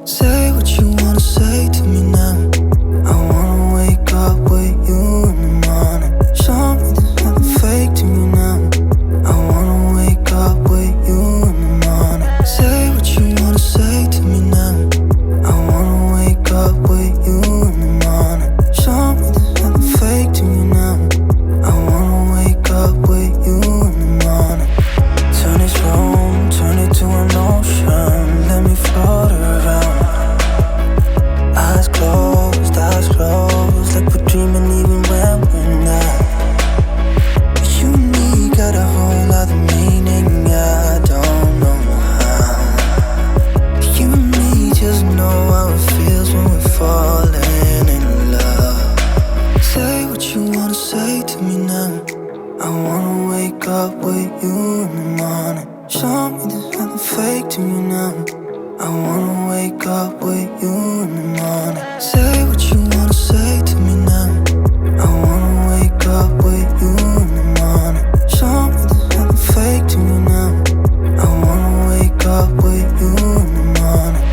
Say what you wanna say to me now. I wanna wake up with you in the morning. Show me there's nothing fake to me now. I wanna wake up with you in the morning. Say what you wanna say to me now. I wanna wake up with you in the morning. Show me there's nothing fake to me now. I wanna wake up with you in the morning. Turn this room, turn it to an ocean. Let me float around. Eyes closed, like we're dreaming even when we're not. You and me got a whole other meaning, I don't know how. You and me just know how it feels when we're falling in love. Say what you wanna say to me now. I wanna wake up with you in the morning. Show me there's nothing fake to me now. I wanna wake up with you in the morning. Say what you wanna say to me now. I wanna wake up with you in the morning. Show me there's nothing fake to me now. I wanna wake up with you in the morning.